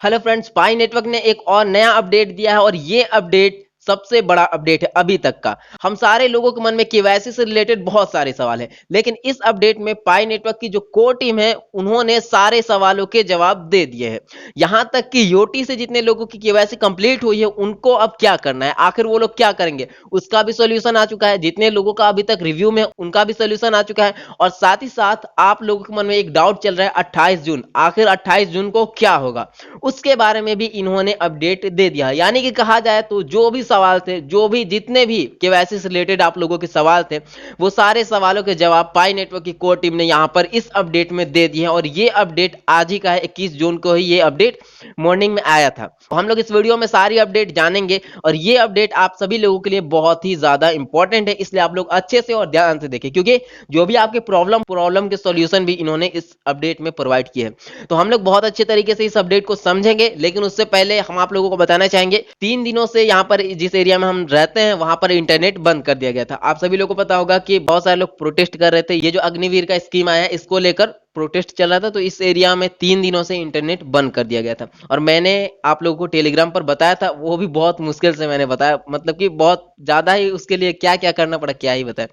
Hello friends, पाई network ने एक और नया अपडेट दिया है और ये अपडेट सबसे बड़ा अपडेट है अभी तक का। हम सारे लोगों के मन में केवाईसी से रिलेटेड बहुत सारे सवाल हैं, लेकिन इस अपडेट में पाई नेटवर्क की जो कोर टीम है उन्होंने सारे सवालों के जवाब दे दिए हैं। यहाँ तक कि योटी से जितने लोगों की केवाईसी कंप्लीट हुई है उनको अब क्या करना है, आखिर वो लोग क्या करेंगे, उसका भी सोल्यूशन आ चुका है। जितने लोगों का अभी तक रिव्यू में उनका भी सोल्यूशन आ चुका है और साथ ही साथ आप लोगों के मन में एक डाउट चल रहा है 28 जून, आखिर 28 जून को क्या होगा, उसके बारे में भी इन्होंने अपडेट दे दिया। यानी कि कहा जाए तो जो भी सवाल थे, जो भी जितने भी केवाईसी से रिलेटेड आप लोगों के सवाल थे, वो सारे सवालों के जवाब पाई नेटवर्क की कोर टीम ने यहां पर इस अपडेट में दे दिए हैं। और ये अपडेट आज ही का है, 21 जून को ही ये अपडेट मॉर्निंग में आया था। तो हम लोग इस वीडियो में सारी अपडेट जानेंगे और ये अपडेट आप सभी लोगों के लिए बहुत ही ज्यादा इंपॉर्टेंट है, इसलिए आप लोग अच्छे से और ध्यान से देखें, क्योंकि जो भी आपके प्रॉब्लम के सॉल्यूशन भी इन्होंने इस अपडेट में प्रोवाइड किए हैं। तो हम लोग बहुत अच्छे तरीके से इस अपडेट को समझेंगे, लेकिन उससे पहले हम आप लोगों को बताना चाहेंगे 3 दिनों से यहाँ पर जिस एरिया में हम रहते हैं वहां पर इंटरनेट बंद कर दिया गया था। आप सभी लोगों को पता होगा कि बहुत सारे लोग प्रोटेस्ट कर रहे थे। ये जो अग्निवीर का स्कीम आया है इसको लेकर प्रोटेस्ट चल रहा था, तो इस एरिया में 3 दिनों से इंटरनेट बंद कर दिया गया था। और मैंने आप लोगों को टेलीग्राम पर बताया था, वो भी बहुत मुश्किल से मैंने बताया, मतलब कि बहुत ज्यादा ही उसके लिए क्या क्या करना पड़ा क्या ही बताया,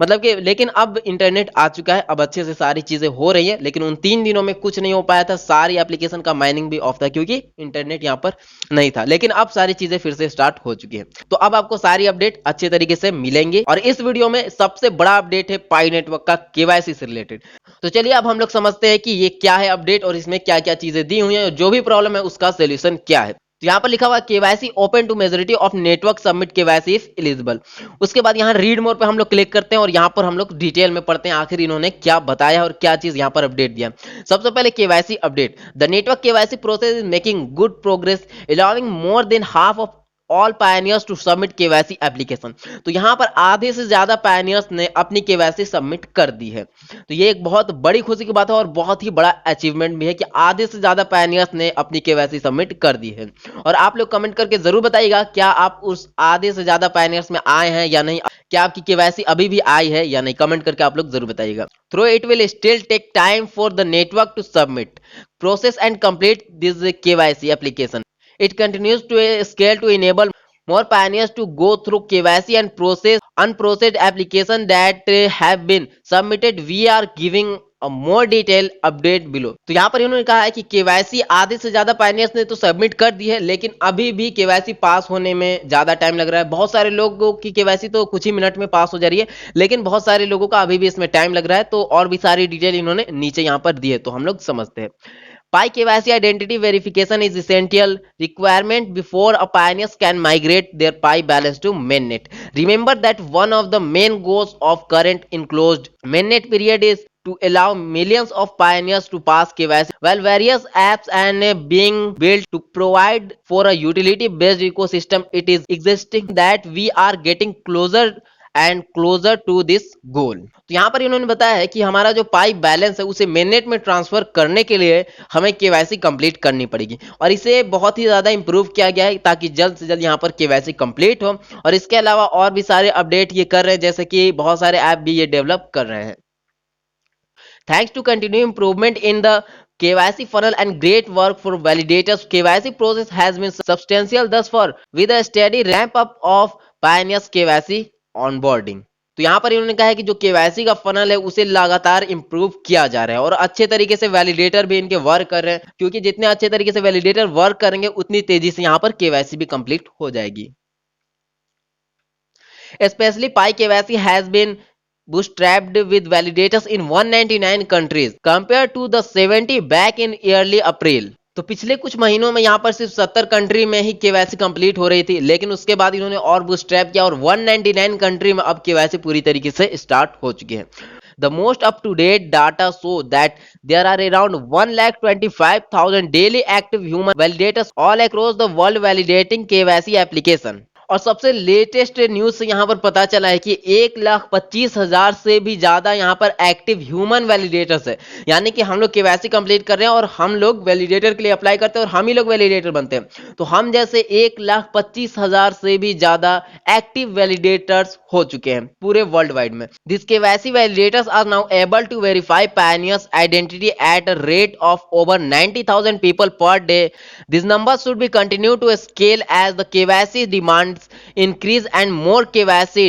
मतलब कि। लेकिन अब इंटरनेट आ चुका है, अब अच्छे से सारी चीजें हो रही है। लेकिन उन 3 दिनों में कुछ नहीं हो पाया था, सारी एप्लीकेशन का माइनिंग भी ऑफ था क्योंकि इंटरनेट यहाँ पर नहीं था। लेकिन अब सारी चीजें फिर से स्टार्ट हो चुकी है, तो अब आपको सारी अपडेट अच्छे तरीके से मिलेंगे। और इस वीडियो में सबसे बड़ा अपडेट है पाई नेटवर्क का केवाईसी से रिलेटेड। तो चलिए अब हम लोग समझते हैं कि ये क्या है अपडेट और इसमें क्या क्या चीजें दी हुई हैं और जो भी प्रॉब्लम है उसका सोल्यूशन क्या है। तो यहाँ पर लिखा हुआ KYC open to majority of network submit KYC if eligible. उसके बाद यहाँ रीड मोर पे हम लोग क्लिक करते हैं और यहाँ पर हम लोग डिटेल में पढ़ते हैं आखिर इन्होंने क्या बताया और क्या चीज यहाँ पर अपडेट दिया। सबसे पहले KYC update, the network KYC process is making good progress allowing more than half of all pioneers to submit KYC application. तो यहाँ पर आधे से ज्यादा पायनियर्स ने अपनी केवाईसी सबमिट कर दी है। तो ये एक बहुत बड़ी खुशी की बात है और बहुत ही बड़ा अचीवमेंट भी है कि आधे से ज्यादा पायनियर्स ने अपनी केवाईसी सबमिट कर दी है। और आप लोग कमेंट करके जरूर बताइएगा क्या आप उस आधे से ज्यादा पायनियर्स में आए हैं या नहीं, क्या आपकी केवाईसी अभी भी आई है या नहीं, कमेंट करके आप लोग जरूर बताइएगा। Though it will still take time for the network to submit process and complete this KYC application. It continues to scale to enable more pioneers to go through KYC and process unprocessed applications that have been submitted. We are giving a more detailed update below. तो यहाँ पर इन्होंने कहा है कि KYC आधे से ज्यादा पायनियर्स ने तो सबमिट कर दी है, लेकिन अभी भी केवाईसी पास होने में ज्यादा टाइम लग रहा है। बहुत सारे लोगों की केवाईसी तो कुछ ही मिनट में पास हो जा रही है, लेकिन बहुत सारे लोगों का अभी भी इसमें टाइम लग रहा है। तो और भी सारी डिटेल इन्होंने नीचे यहाँ पर दी है, तो हम लोग समझते हैं। Pi KYC identity verification is essential requirement before a pioneers can migrate their Pi balance to mainnet. Remember that one of the main goals of current enclosed mainnet period is to allow millions of pioneers to pass KYC, while various apps and being built to provide for a utility-based ecosystem. It is existing that we are getting closer and closer to this goal. तो यहाँ पर इन्होंने बताया है कि हमारा जो पाई balance है उसे मेननेट में ट्रांसफर करने के लिए हमें केवाईसी कंप्लीट करनी पड़ेगी और इसे बहुत ही ज्यादा इंप्रूव किया गया है ताकि जल्द से जल्द यहाँ पर केवाईसी कंप्लीट हो। और इसके अलावा और भी सारे अपडेट ये कर रहे हैं, जैसे कि बहुत सारे ऐप भी ये डेवलप कर रहे हैं। Thanks to continue improvement in the KYC funnel and great work for validators, KYC process has been substantial thus far with a steady ramp up of pioneers KYC onboarding. तो यहाँ पर इन्होंने कहा है कि जो केवाईसी का फनल है उसे लगातार इंप्रूव किया जा रहा है और अच्छे तरीके से वैलिडेटर भी इनके वर्क कर रहे हैं, क्योंकि जितने अच्छे तरीके से वैलिडेटर वर्क करेंगे उतनी तेजी से यहाँ पर केवाईसी भी कंप्लीट हो जाएगी। Especially Pi KYC has been bootstrapped with validators in 199 countries compared to the 70 back in early April. तो पिछले कुछ महीनों में यहाँ पर सिर्फ 70 कंट्री में ही केवाईसी कंप्लीट हो रही थी, लेकिन उसके बाद इन्होंने और बूस्ट्रैप किया और 199 कंट्री में अब केवाईसी पूरी तरीके से स्टार्ट हो चुकी है। The most up-to-date data show that there are around 1,25,000 daily active human validators all across the world validating KYC application. और सबसे लेटेस्ट न्यूज से यहाँ पर पता चला है कि 1,25,000 से भी ज्यादा यहाँ पर एक्टिव ह्यूमन वैलिडेटर्स है। यानी कि हम लोग केवाईसी कंप्लीट कर रहे हैं और हम लोग वैलिडेटर के लिए अप्लाई करते हैं और हम ही लोग वैलिडेटर बनते हैं। तो हम जैसे 1,25,000 से भी ज्यादा एक्टिव वैलिडेटर्स हो चुके हैं पूरे वर्ल्ड वाइड में। This KYC validators are now able to verify pioneers identity at a rate of over 90,000 people per day. This number should be continued to scale as the KYC demands increase and more KYC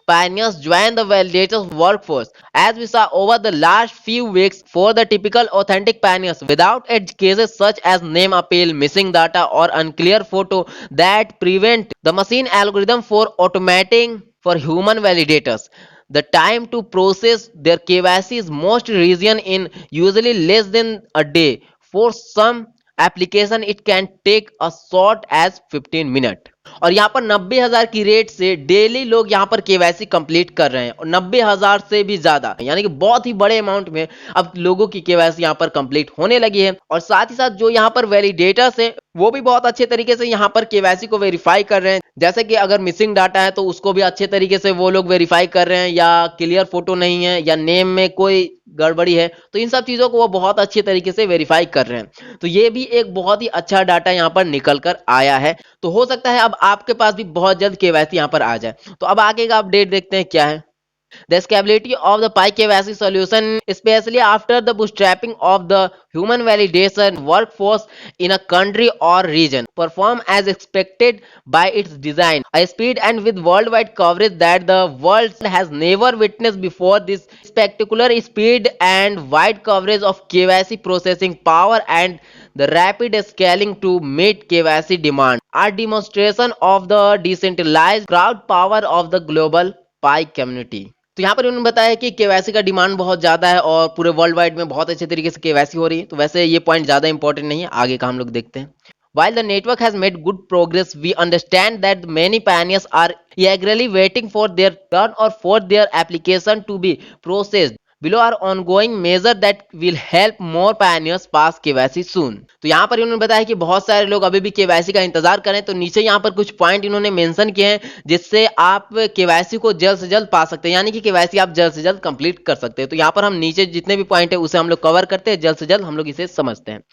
pioneers join the validators workforce. As we saw over the last few weeks, for the typical authentic pioneers without edge cases such as name appeal, missing data, or unclear photo that prevent the machine algorithm for automating for human validators. The time to process their KYC is most region in usually less than a day. For some application it can take as short as 15 minute. और यहाँ पर 90,000 की rate से daily लोग यहाँ पर KYC complete कर रहे हैं और 90,000 से भी ज्यादा, यानी कि बहुत ही बड़े अमाउंट में अब लोगों की केवाईसी यहाँ पर कंप्लीट होने लगी है। और साथ ही साथ जो यहाँ पर वैलिडेटर्स हैं वो भी बहुत अच्छे तरीके से यहाँ पर केवाईसी को वेरीफाई कर रहे हैं। जैसे कि अगर मिसिंग डाटा है तो उसको भी अच्छे तरीके से वो लोग वेरीफाई कर रहे हैं, या क्लियर फोटो नहीं है, या नेम में कोई गड़बड़ी है, तो इन सब चीजों को वो बहुत अच्छे तरीके से वेरीफाई कर रहे हैं। तो ये भी एक बहुत ही अच्छा डाटा यहाँ पर निकल कर आया है। तो हो सकता है अब आपके पास भी बहुत जल्द केवाईसी यहाँ पर आ जाए। तो अब आगे का अपडेट देखते हैं क्या है। The scalability of the PyKYC solution, especially after the bootstrapping of the human validation workforce in a country or region, perform as expected by its design, a speed and with worldwide coverage that the world has never witnessed before. This spectacular speed and wide coverage of KYC processing power and the rapid scaling to meet KYC demand are demonstration of the decentralized crowd power of the global Pi community. तो यहाँ पर उन्होंने बताया कि KYC का demand बहुत ज्यादा है और पूरे वर्ल्ड वाइड में बहुत अच्छे तरीके से केवाईसी हो रही है। तो वैसे ये पॉइंट ज्यादा इंपॉर्टेंट नहीं है, आगे का हम लोग देखते हैं। While the network has made good progress, we understand that many pioneers are eagerly waiting for their turn or for their application to be processed. Below are ongoing measures that will help more pioneers pass KYC soon. तो यहाँ पर इन्होंने बताया कि बहुत सारे लोग अभी भी केवाईसी का इंतजार करें। तो नीचे यहाँ पर कुछ पॉइंट इन्होंने मेंशन किए हैं जिससे आप केवाईसी को जल्द से जल्द पा सकते हैं, यानी कि केवाईसी आप जल्द से जल्द कंप्लीट कर सकते हैं। तो यहाँ पर हम नीचे जितने भी पॉइंट है उसे हम लोग कवर करते हैं, जल्द से जल्द हम लोग इसे समझते हैं।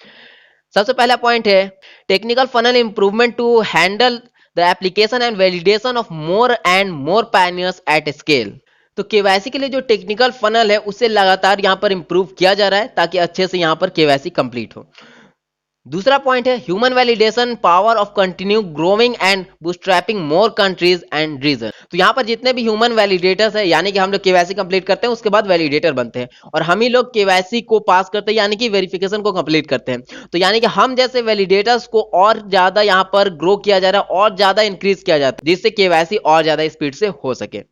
सबसे पहला पॉइंट है technical funnel improvement to handle the application and validation of more and more pioneers at scale. तो केवाईसी के लिए जो टेक्निकल फनल है उसे लगातार यहाँ पर इंप्रूव किया जा रहा है ताकि अच्छे से यहाँ पर केवाईसी कंप्लीट हो। दूसरा पॉइंट है human validation power of continue growing and bootstrapping more countries and region. तो यहाँ पर जितने भी ह्यूमन वैलिडेटर्स है, यानी कि हम लोग केवाईसी कंप्लीट करते हैं उसके बाद वैलिडेटर बनते हैं और हम ही लोग केवाईसी को पास करते हैं, यानी कि वेरिफिकेशन को कंप्लीट करते हैं। तो यानी कि हम जैसे वैलिडेटर्स को और ज्यादा यहाँ पर ग्रो किया जा रहा है और ज्यादा इंक्रीज किया जाता है जिससे केवाईसी और ज्यादा स्पीड से हो सके।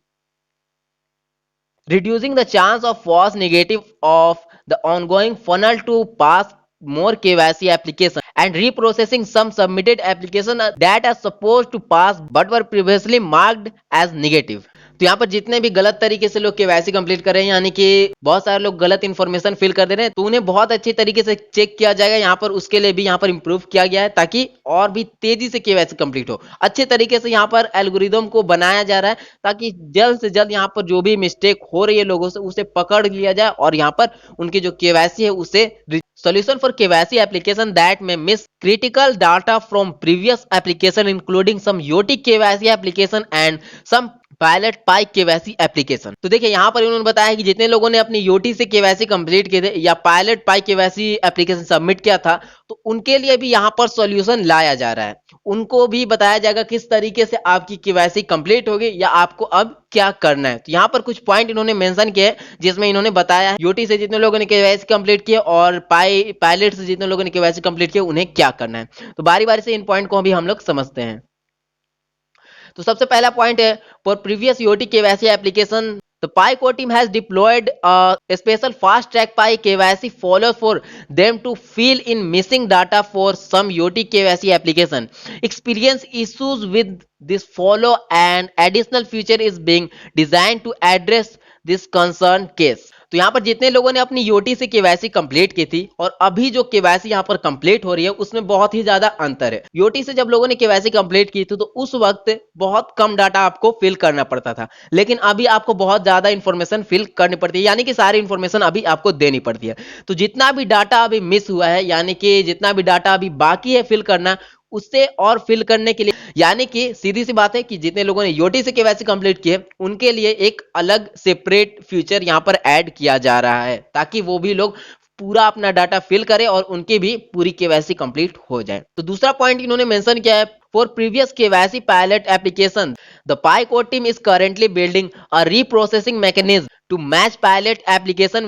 Reducing the chance of false negative of the ongoing funnel to pass more KYC application and reprocessing some submitted application that are supposed to pass but were previously marked as negative. तो यहाँ पर जितने भी गलत तरीके से लोग KYC complete कर रहे हैं, यानी कि बहुत सारे लोग गलत इन्फॉर्मेशन फिल कर दे रहे हैं, तो उन्हें बहुत अच्छे तरीके से चेक किया जाएगा। यहाँ पर उसके लिए भी यहाँ पर इंप्रूव किया गया है ताकि और भी तेजी से केवाईसी कंप्लीट हो। अच्छे तरीके से यहाँ पर एल्गोरिदम को बनाया जा रहा है ताकि जल्द से जल्द यहाँ पर जो भी मिस्टेक हो रही है लोगों से उसे पकड़ लिया जाए और यहाँ पर उनकी जो केवाईसी है उसे solution for KYC application that may miss critical data from previous application including some UT KYC application and some pilot pi KYC application. तो देखिए यहाँ पर उन्होंने बताया कि जितने लोगों ने अपनी यूटी से केवाईसी कंप्लीट किए थे या पायलट पाई केवाईसी एप्लीकेशन सबमिट किया था, तो उनके लिए भी यहाँ पर सॉल्यूशन लाया जा रहा है। उनको भी बताया जाएगा किस तरीके से आपकी केवाईसी कंप्लीट होगी या आपको अब क्या करना है। तो यहाँ पर कुछ पॉइंट इन्होंने मेंशन किए जिसमें इन्होंने बताया यूटी से जितने लोगों ने केवाईसी कंप्लीट किया और पायलट से जितने लोगों ने केवाईसी कंप्लीट किया उन्हें क्या करना है। तो बारी बारी से इन पॉइंट को भी हम लोग समझते हैं। तो सबसे पहला पॉइंट है for previous UT KYC application the Pi core team has deployed a special fast track Pi KYC follow for them to fill in missing data for some UT KYC application. Experience issues with this follow and additional feature is being designed to address this concern case. तो यहाँ पर जितने लोगों ने अपनी UT से KYC complete की थी और अभी जो केवाईसी यहाँ पर कंप्लीट हो रही है उसमें बहुत ही ज्यादा अंतर है। यूटी से जब लोगों ने केवाईसी कंप्लीट की थी तो उस वक्त बहुत कम डाटा आपको फिल करना पड़ता था, लेकिन अभी आपको बहुत ज्यादा इंफॉर्मेशन फिल करनी पड़ती है, यानी कि सारी इंफॉर्मेशन अभी आपको देनी पड़ती है। तो जितना भी डाटा अभी मिस हुआ है, यानी कि जितना भी डाटा अभी बाकी है फिल करना, उससे और फिल करने के लिए, यानी कि सीधी सी बात है कि जितने लोगों ने यूटी से केवाईसी कंप्लीट किए उनके लिए एक अलग सेपरेट फीचर यहाँ पर ऐड किया जा रहा है, ताकि वो भी लोग पूरा अपना डाटा फिल करें और उनकी भी पूरी केवाईसी कंप्लीट हो जाए। तो दूसरा पॉइंट इन्होंने मेंशन किया है, for previous KYC pilot application the Pi core team is currently building a reprocessing mechanism to match pilot application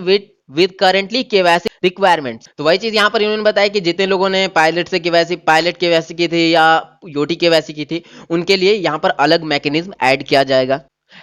with currently KYC requirements. तो वही चीज यहाँ पर इन्होंने बताया कि जितने लोगों ने पायलट केवाईसी की थी या यूटी केवाईसी की थी उनके लिए यहाँ पर अलग मैकेनिज्म ऐड किया जाएगा।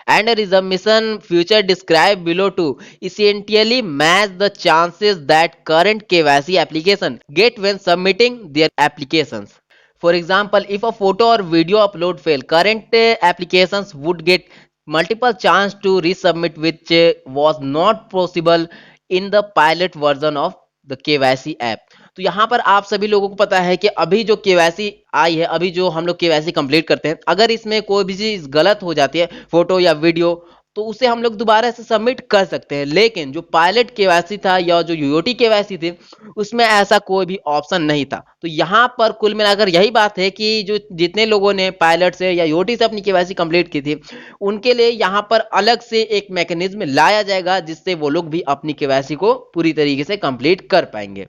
And a resumption future described below to essentially match the chances that current KYC application get when submitting their applications. For example, if a photo or video upload fail, current applications would get multiple chance to resubmit, which was not possible in the pilot version of the KYC app. तो यहाँ पर आप सभी लोगों को पता है कि अभी जो केवाईसी आई है, अभी जो हम लोग केवाईसी कंप्लीट करते हैं, अगर इसमें कोई भी चीज गलत हो जाती है, फोटो या वीडियो, तो उसे हम लोग दोबारा से सबमिट कर सकते हैं। लेकिन जो पायलट केवाईसी था या जो यूटी केवाईसी थी उसमें ऐसा कोई भी ऑप्शन नहीं था। तो यहाँ पर कुल मिलाकर यही बात है कि जो जितने लोगों ने पायलट से या यूटी से अपनी केवाईसी कंप्लीट की थी उनके लिए यहाँ पर अलग से एक मैकेनिज्म लाया जाएगा जिससे वो लोग भी अपनी केवाईसी को पूरी तरीके से कंप्लीट कर पाएंगे।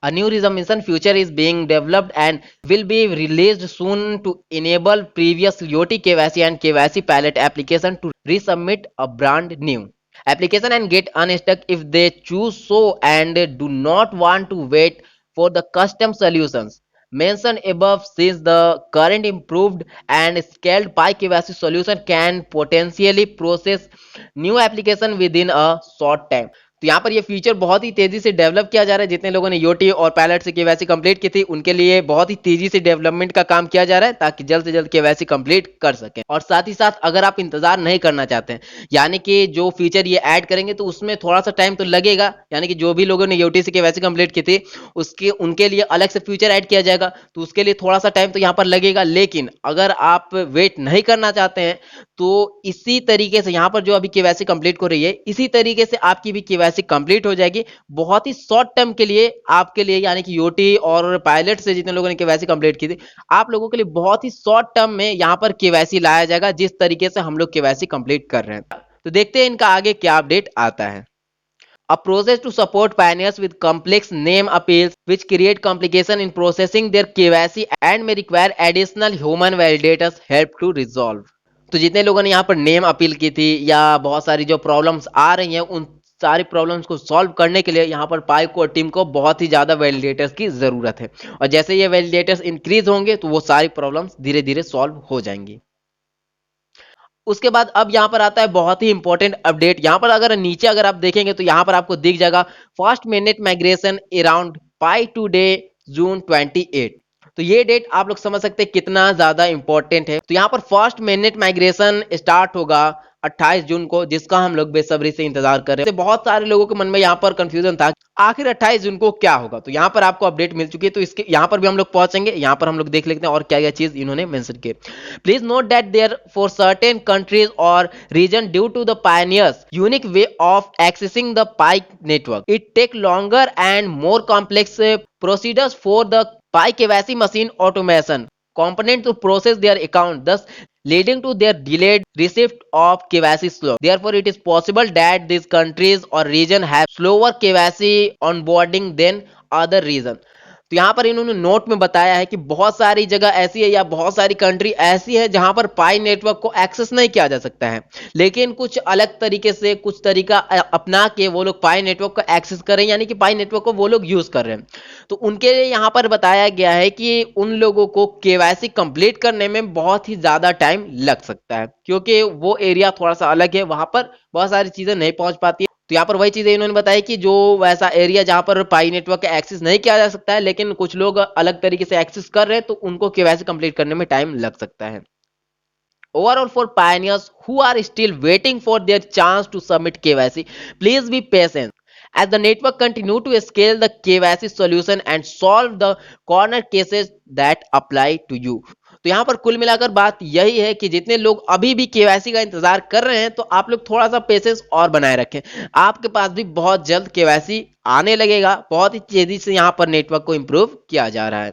A new resumption feature is being developed and will be released soon to enable previous UT KYC and KYC pilot application to resubmit a brand new application and get unstuck if they choose so and do not want to wait for the custom solutions mentioned above, since the current improved and scaled PyKYC solution can potentially process new application within a short time। तो यहाँ पर ये feature बहुत ही तेजी से develop किया जा रहा है। जितने लोगों ने यूटी और पायलट से केवाईसी कंप्लीट की थी उनके लिए बहुत ही तेजी से डेवलपमेंट का काम किया जा रहा है ताकि जल्द से जल्द केवाईसी कंप्लीट कर सकें। और साथ ही साथ अगर आप इंतजार नहीं करना चाहते हैं, यानी कि जो फीचर ये ऐड करेंगे तो उसमें थोड़ा सा टाइम तो लगेगा, यानी कि जो भी लोगों ने यूटी से केवाईसी कंप्लीट की थी उनके लिए अलग से फीचर ऐड किया जाएगा, तो उसके लिए थोड़ा सा टाइम तो यहाँ पर लगेगा। लेकिन अगर आप वेट नहीं करना चाहते हैं तो इसी तरीके से यहाँ पर जो अभी केवाईसी कंप्लीट हो रही है इसी तरीके से आपकी भी केवाईसी कंप्लीट हो जाएगी बहुत ही शॉर्ट टर्म के लिए आपके लिए, यानी कि यूटी और पायलट से जितने लोगों ने केवाईसी कंप्लीट की थी आप लोगों के लिए बहुत ही शॉर्ट टर्म में यहाँ पर केवाईसी लाया जाएगा जिस तरीके से हम लोग केवाईसी कंप्लीट कर रहे हैं। तो देखते हैं इनका आगे क्या अपडेट आता है। A process to support pioneers with complex name appeals which create complication in processing their KYC and may require additional human validators help to resolve। तो जितने लोगों ने यहाँ पर नेम अपील की थी या बहुत सारी जो प्रॉब्लम्स आ रही हैं उन सारी प्रॉब्लम्स को सॉल्व करने के लिए यहाँ पर पाई कोड टीम को बहुत ही ज़्यादा वैलिडेटर्स की ज़रूरत है, और जैसे ये वैलिडेटर्स इंक्रीज होंगे तो वो सारी प्रॉब्लम्स धीरे धीरे सॉल्व हो जाएंगी। उसके बाद अब यहाँ पर आता है बहुत ही इंपॉर्टेंट अपडेट। यहाँ पर अगर नीचे अगर आप देखेंगे तो यहाँ पर आपको दिख जाएगा first minute migration around Pi two day June 28। तो ये डेट आप लोग समझ सकते हैं कितना ज्यादा इंपॉर्टेंट है। तो यहाँ पर फर्स्ट मिनट माइग्रेशन स्टार्ट होगा 28 जून को, जिसका हम लोग बेसब्री से इंतजार कर रहे हैं। बहुत सारे लोगों के मन में यहाँ पर कंफ्यूजन था आखिर 28 जून को क्या होगा। तो यहाँ पर आपको अपडेट मिल चुकी है, तो इसके यहाँ पर भी हम लोग पहुंचेंगे। यहाँ पर हम लोग देख लेते हैं और क्या क्या चीज इन्होंने मेंशन की। Please note that there for certain countries और region due to the pioneers unique way of accessing the Pi network it take longer and more complex procedures for the Pi KYC machine automation component to process their account, thus leading to their delayed receipt of KYC slow. Therefore, it is possible that these countries or region have slower KYC onboarding than other region। तो यहाँ पर इन्होंने note में बताया है कि बहुत सारी जगह ऐसी है या बहुत सारी कंट्री ऐसी है जहां पर पाई नेटवर्क को एक्सेस नहीं किया जा सकता है, लेकिन कुछ अलग तरीके से कुछ तरीका अपना के वो लोग पाई नेटवर्क को एक्सेस कर रहे हैं, यानी कि पाई नेटवर्क को वो लोग यूज कर रहे हैं। तो उनके लिए यहाँ पर बताया गया है कि उन लोगों को केवाईसी कंप्लीट करने में बहुत ही ज्यादा टाइम लग सकता है, क्योंकि वो एरिया थोड़ा सा अलग है, वहां पर बहुत सारी चीजें नहीं पहुंच पाती है। तो यहाँ पर वही चीजें इन्होंने बताई कि जो वैसा एरिया जहां पर पाई नेटवर्क का एक्सेस नहीं किया जा सकता है, लेकिन कुछ लोग अलग तरीके से एक्सेस कर रहे हैं, तो उनको केवाईसी कंप्लीट करने में टाइम लग सकता है। Overall, for pioneers who are still waiting for their chance to submit KYC, please be patient. As the network continue to scale the KYC solution and solve the corner cases that apply to you. तो यहाँ पर कुल मिलाकर बात यही है कि जितने लोग अभी भी केवाईसी का इंतजार कर रहे हैं तो आप लोग थोड़ा सा पेशेंस और बनाए रखें। आपके पास भी बहुत जल्द केवाईसी आने लगेगा। बहुत ही तेजी से यहाँ पर नेटवर्क को इम्प्रूव किया जा रहा है।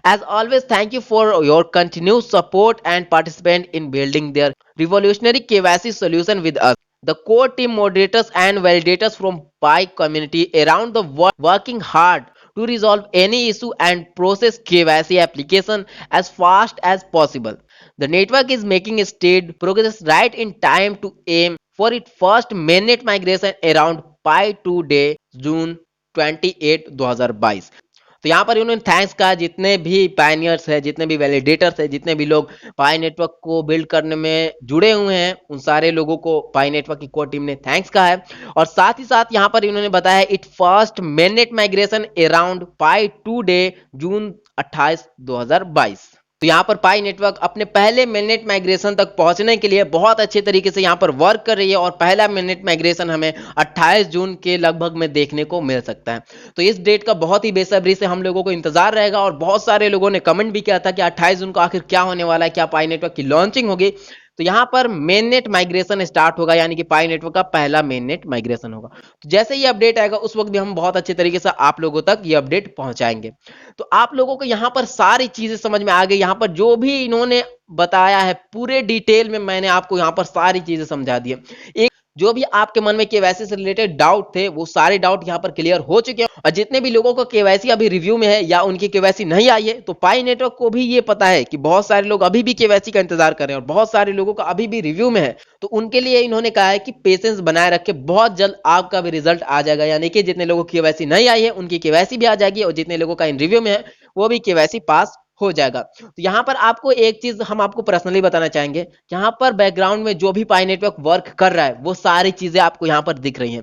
As always, thank you for your continued support and participation in building their revolutionary KYC solution with us. The core team moderators and validators from Pi community around the world working hard to resolve any issue and process KYC application as fast as possible. The network is making steady progress right in time to aim for its first mainnet migration around Pi 2 day June 28, 2022। तो यहाँ पर उन्होंने thanks कहा जितने भी pioneers है, जितने भी वैलिडेटर्स है, जितने भी लोग पाई नेटवर्क को बिल्ड करने में जुड़े हुए हैं, उन सारे लोगों को पाई नेटवर्क की कोर टीम ने थैंक्स कहा है। और साथ ही साथ यहाँ पर इन्होंने बताया it first mainnet migration around Pi 2 day June 28, 2022। तो यहाँ पर पाई नेटवर्क अपने पहले मेननेट माइग्रेशन तक पहुंचने के लिए बहुत अच्छे तरीके से यहाँ पर वर्क कर रही है और पहला मेननेट माइग्रेशन हमें 28 जून के लगभग में देखने को मिल सकता है। तो इस डेट का बहुत ही बेसब्री से हम लोगों को इंतजार रहेगा और बहुत सारे लोगों ने कमेंट भी किया था कि 28 जून को आखिर क्या होने वाला है, क्या पाई नेटवर्क की लॉन्चिंग होगी। तो यहाँ पर मेननेट माइग्रेशन स्टार्ट होगा, यानी कि पाई नेटवर्क का पहला मेननेट माइग्रेशन होगा। तो जैसे ही अपडेट आएगा उस वक्त भी हम बहुत अच्छे तरीके से आप लोगों तक ये अपडेट पहुंचाएंगे। तो आप लोगों को यहाँ पर सारी चीजें समझ में आ गई। यहाँ पर जो भी इन्होंने बताया है पूरे डिटेल में मैंने आपको यहाँ पर सारी चीजें समझा दी है। एक जो भी आपके मन में केवाईसी से रिलेटेड डाउट थे वो सारे डाउट यहाँ पर क्लियर हो चुके हैं। और जितने भी लोगों को केवाईसी अभी रिव्यू में है या उनकी केवाईसी नहीं आई है, तो पाई नेटवर्क को भी ये पता है कि बहुत सारे लोग अभी भी केवाईसी का इंतजार कर रहे हैं और बहुत सारे लोगों का अभी भी रिव्यू में है। तो उनके लिए इन्होंने कहा है कि पेशेंस बनाए रखे, बहुत जल्द आपका भी रिजल्ट आ जाएगा। यानी कि जितने लोगों की केवाईसी नहीं आई है उनकी केवाईसी भी आ जाएगी और जितने लोगों का इन रिव्यू में है वो भी केवाईसी पास हो जाएगा। तो यहाँ पर आपको एक चीज हम आपको पर्सनली बताना चाहेंगे, यहाँ पर बैकग्राउंड में जो भी पाई नेटवर्क वर्क कर रहा है वो सारी चीजें आपको यहाँ पर दिख रही हैं।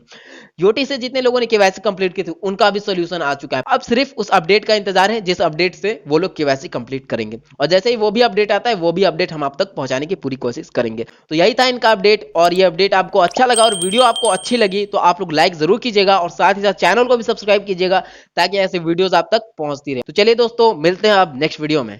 यूटी से जितने लोगों ने केवाईसी कंप्लीट की थी उनका भी सोल्यूशन आ चुका है। अब सिर्फ उस अपडेट का इंतजार है जिस अपडेट से वो लोग केवाईसी कंप्लीट करेंगे और जैसे ही वो भी अपडेट आता है वो भी अपडेट हम आप तक पहुंचाने की पूरी कोशिश करेंगे। तो यही था इनका अपडेट और ये अपडेट आपको अच्छा लगा और वीडियो आपको अच्छी लगी तो आप लोग लाइक जरूर कीजिएगा और साथ ही साथ चैनल को भी सब्सक्राइब कीजिएगा ताकि ऐसे वीडियोस आप तक पहुंचती रहे। तो चलिए दोस्तों, मिलते हैं अब नेक्स्ट वीडियो में।